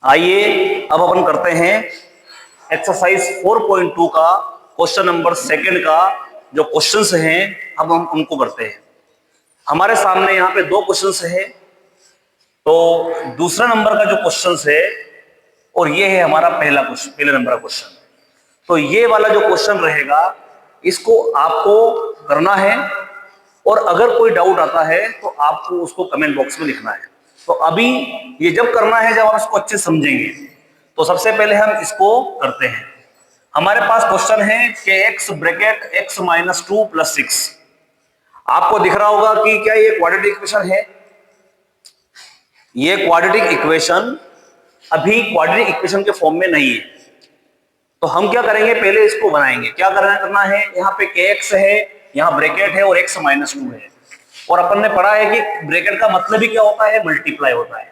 आइए अब अपन करते हैं एक्सरसाइज 4.2 का क्वेश्चन नंबर सेकंड का जो क्वेश्चंस हैं अब हम उनको करते हैं। हमारे सामने यहाँ पे दो क्वेश्चंस हैं, तो दूसरा नंबर का जो क्वेश्चंस है और ये है हमारा पहला क्वेश्चन, पहले नंबर का क्वेश्चन। तो ये वाला जो क्वेश्चन रहेगा इसको आपको करना है और अगर कोई डाउट आता है तो आपको उसको कमेंट बॉक्स में लिखना है। तो अभी ये जब करना है जब आप इसको अच्छे समझेंगे, तो सबसे पहले हम इसको करते हैं। हमारे पास क्वेश्चन है कि x bracket x minus 2 plus 6। आपको दिख रहा होगा कि क्या ये क्वाड्रेटिक इक्वेशन है। ये क्वाड्रेटिक इक्वेशन अभी क्वाड्रेटिक इक्वेशन के फॉर्म में नहीं है, तो हम क्या करेंगे, पहले इसको बनाएंगे। क्या करना है, यहाँ पे kx है, यहाँ ब्रैकेट है और x माइनस 2 है। और अपन ने पढ़ा है कि ब्रैकेट का मतलब ही क्या होता है, मल्टीप्लाई होता है।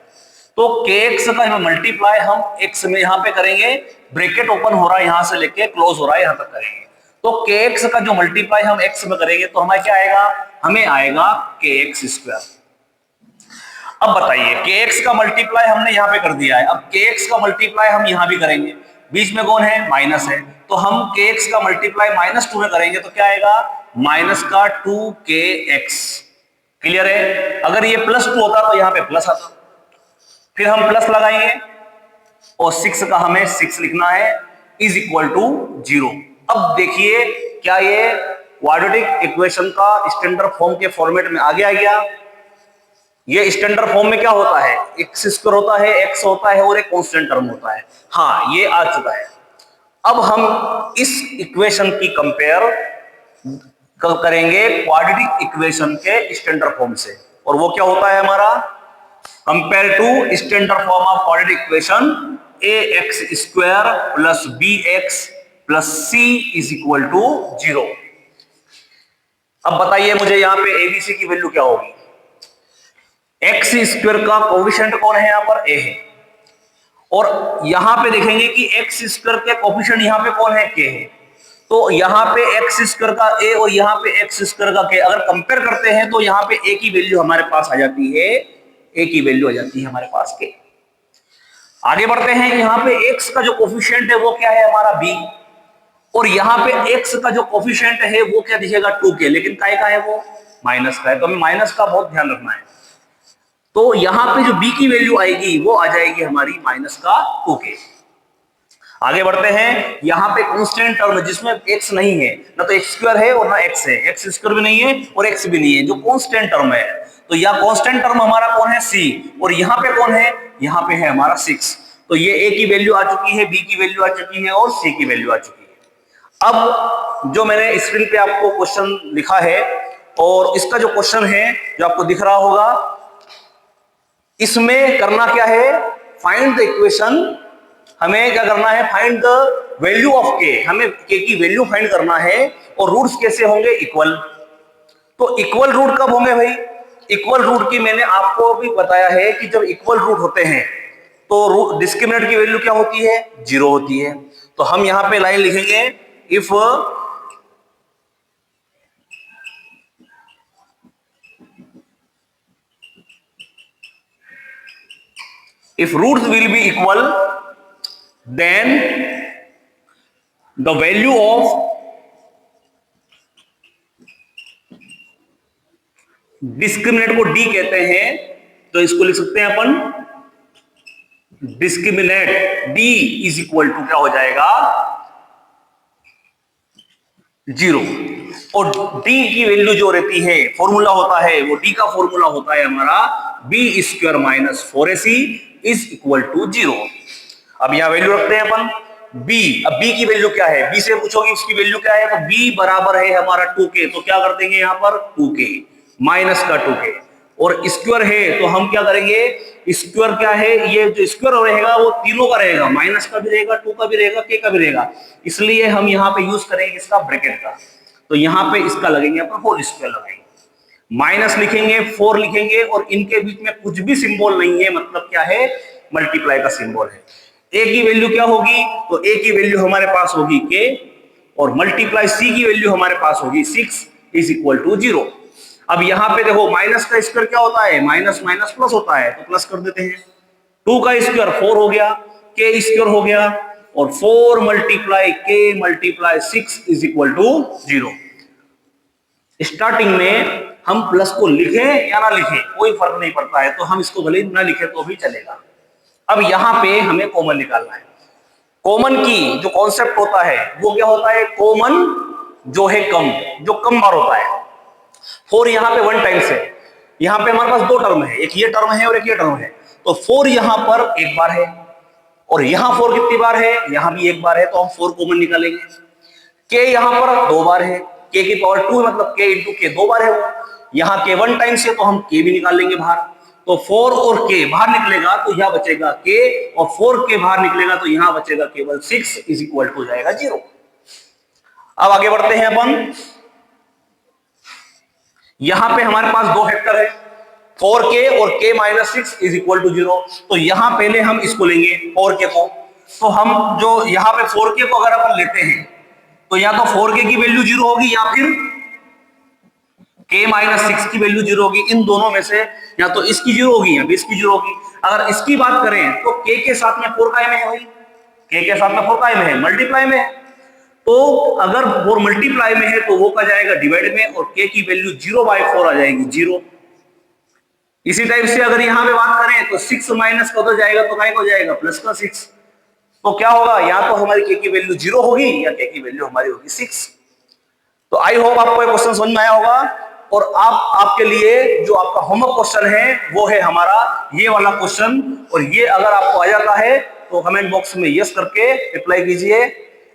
तो kx का मल्टीप्लाई हम x में यहाँ पे करेंगे, ब्रैकेट ओपन हो रहा है यहां से लेके क्लोज हो रहा है यहां तक करेंगे। तो kx का जो मल्टीप्लाई हम x में करेंगे तो हमें क्या आएगा, हमें आएगा kx स्क्वायर। अब बताइए kx का मल्टीप्लाई हमने यहाँ पे कर दिया है, अब kx का मल्टीप्लाई हम यहाँ भी करेंगे। बीच में कौन है, माइनस है, तो हम kx का मल्टीप्लाई माइनस 2 में करेंगे तो क्या आएगा, माइनस का 2kx। क्लियर है। अगर ये प्लस 2 होता तो यहाँ पे प्लस आता, फिर हम प्लस लगाएंगे और 6 का हमें 6 लिखना है इज इक्वल टू 0। अब देखिए क्या ये क्वाड्रेटिक इक्वेशन का स्टैंडर्ड फॉर्म के फॉर्मेट में आ गया। ये स्टैंडर्ड फॉर्म में क्या होता है, एक्स स्क्वायर होता है, एक्स होता है और एक कांस्टेंट टर्म होता है। हाँ, ये आ चुका है। अब हम इस इक्वेशन की कंपेयर करेंगे क्वाड्रेटिक इक्वेशन के स्टैंडर्ड फॉर्म से, और वो क्या होता है हमारा, compare to standard form of quadratic equation ax square plus bx plus c is equal to 0। अब बताइए मुझे यहाँ पे abc की वैल्यू क्या होगी। एक्स स्क्वायर का कोफिशिएंट कौन है, यहाँ पर a है, और यहां पे देखेंगे कि एक्स स्क्वायर के कोफिशिएंट यहाँ पे कौन है, k है। तो यहाँ पे एक्स स्क्वायर का a और यहाँ पे एक्स स्क्वायर का k अगर कंपेयर करते हैं तो यहाँ पे a की वैल्यू हमारे पास आ जाती है, a की वैल्यू आ जाती है हमारे पास k। आगे बढ़ते हैं, यहाँ पे x का जो कोफिशिएंट है वो क्या है हमारा b, और यहाँ पे x का जो कोफिशिएंट है वो क्या दिखेगा 2k, लेकिन काय का है वो माइनस का है, तो हमें माइनस का बहुत ध्यान रखना है। तो यहाँ पे जो b की वैल्यू आएगी वो आ जाएगी हमारी माइनस का 2k। आगे बढ़ते हैं, यहाँ पे कांस्टेंट टर्म जिसमें x नहीं है, ना तो x स्क्वायर है और ना x है, x स्क्वायर भी नहीं है और x भी नहीं है, जो कांस्टेंट टर्म है। तो यह कांस्टेंट टर्म हमारा कौन है, c, और यहाँ पे कौन है, यहाँ पे है हमारा 6। तो ये a की वैल्यू आ चुकी है, b की वैल्यू आ चुकी है और c की वैल्यू आ चुकी है। अब जो मैंने स्क्रीन पे आपको क्वेश्चन लिखा है और इसका जो क्वेश्चन है जो आपको दिख रहा होगा, इसमें करना क्या है, फाइंड द इक्वेशन। हमें क्या करना है, find the value of k, हमें k की वैल्यू फाइंड करना है। और रूट्स कैसे होंगे, इक्वल। तो इक्वल रूट कब होंगे भाई, इक्वल रूट की मैंने आपको भी बताया है कि जब इक्वल रूट होते हैं तो डिस्क्रिमिनेंट की वैल्यू क्या होती है, 0 होती है। तो हम यहां पे लाइन लिखेंगे, if roots will be equal, then the value of discriminant को d कहते हैं, तो इसको लिख सकते हैं अपन discriminant d is equal to क्या हो जाएगा, 0। और d की वैल्यू जो रहती है, फॉर्मूला होता है वो d का फॉर्मूला होता है हमारा b square minus 4ac is equal to 0। अब यहां वैल्यू रखते हैं अपन b। अब b की वैल्यू क्या है, b से पूछोगे उसकी वैल्यू क्या है, तो b बराबर है हमारा 2k, तो क्या कर देंगे यहाँ पर 2k माइनस का 2k, और स्क्वायर है तो हम क्या करेंगे, स्क्वायर क्या है, ये जो स्क्वायर रहेगा वो तीनों का रहेगा, माइनस का भी रहेगा, 2 का भी रहेगा, k का भी रहेगा, इसलिए हम यहाँ पे यूज करेंगे इसका ब्रैकेट का। तो यहाँ पे इसका लगेंगे अपन होल स्क्वायर लगाएंगे, माइनस लिखेंगे, 4 लिखेंगे, और इनके बीच में कुछ भी सिंबल नहीं है, मतलब क्या है, मल्टीप्लाई का सिंबल है। a की वैल्यू क्या होगी, तो a की वैल्यू हमारे पास होगी k, और मल्टीप्लाई c की वैल्यू हमारे पास होगी 6 इज इक्वल टू 0। अब यहां पे देखो माइनस का स्क्वायर क्या होता है, माइनस माइनस प्लस होता है, तो प्लस कर देते हैं, 2 का स्क्वायर 4 हो गया, k स्क्वायर हो गया, और 4 multiply k multiply 6 is equal to 0। Starting में हम प्लस को लिखें या ना लिखें कोई फर्क नहीं पड़ता है, तो हम इसको भले ना लिखें तो भी चलेगा। अब यहां पे हमें कॉमन निकालना है। कॉमन की जो कॉन्सेप्ट होता है वो क्या होता है, कॉमन जो है कम, जो कम बार होता है। 4 यहां पे 1 टाइम्स है, यहां पे हमारे पास 2 टर्म है, एक ये टर्म है और एक ये टर्म है, तो 4 यहां पर एक बार है, और यहां 4 कितनी बार है, यहां भी एक बार है, तो हम 4 कॉमन निकालेंगे। k यहां पर 2 बार है, k की पावर 2 मतलब k इंटू k 2 बार है वो, यहां k 1 टाइम्स है तो हम k भी निकाल लेंगे बाहर, तो 4 और k बाहर निकलेगा तो यहां बचेगा k, और 4k बाहर निकलेगा तो यहां बचेगा केवल 6 इज इक्वल टू जाएगा 0। अब आगे बढ़ते हैं अपन। यहां पे हमारे पास 2 फैक्टर है, 4k और k minus 6 is equal to 0, तो यहां पहले हम इसको लेंगे 4k को, तो हम जो यहां पे 4k को अगर अपन लेते हैं तो या तो 4k की वैल्यू 0 होगी या फिर k माइनस 6 की वैल्यू 0 होगी। इन दोनों में से या तो इसकी 0 होगी या फिर इसकी 0 होगी। अगर इसकी बात करें तो k के साथ में 4 कायम है भाई, k के साथ में 4 कायम है, मल्टीप्लाई में है, तो अगर 4 मल्टीप्लाई में है तो वो क्या जाएगा डिवाइड में, और k की वैल्यू 0/4 आ जाएगी 0। इसी टाइप से अगर यहां पे बात करें तो 6 माइनस का हो जाएगा तो काय हो जाएगा प्लस का 6, तो क्या होगा, या तो हमारी k की वैल्यू 0 होगी या k की वैल्यू हमारी होगी 6। तो आई होप आपको ये क्वेश्चन समझ में आया होगा, और आपके लिए जो आपका होमवर्क क्वेश्चन है वो है हमारा ये वाला क्वेश्चन, और ये अगर आपको आ जाता है तो कमेंट बॉक्स में यस करके रिप्लाई कीजिए।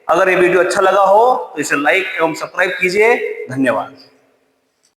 अगर ये वीडियो अच्छा लगा हो तो इसे लाइक एवं सब्सक्राइब कीजिए। धन्यवाद।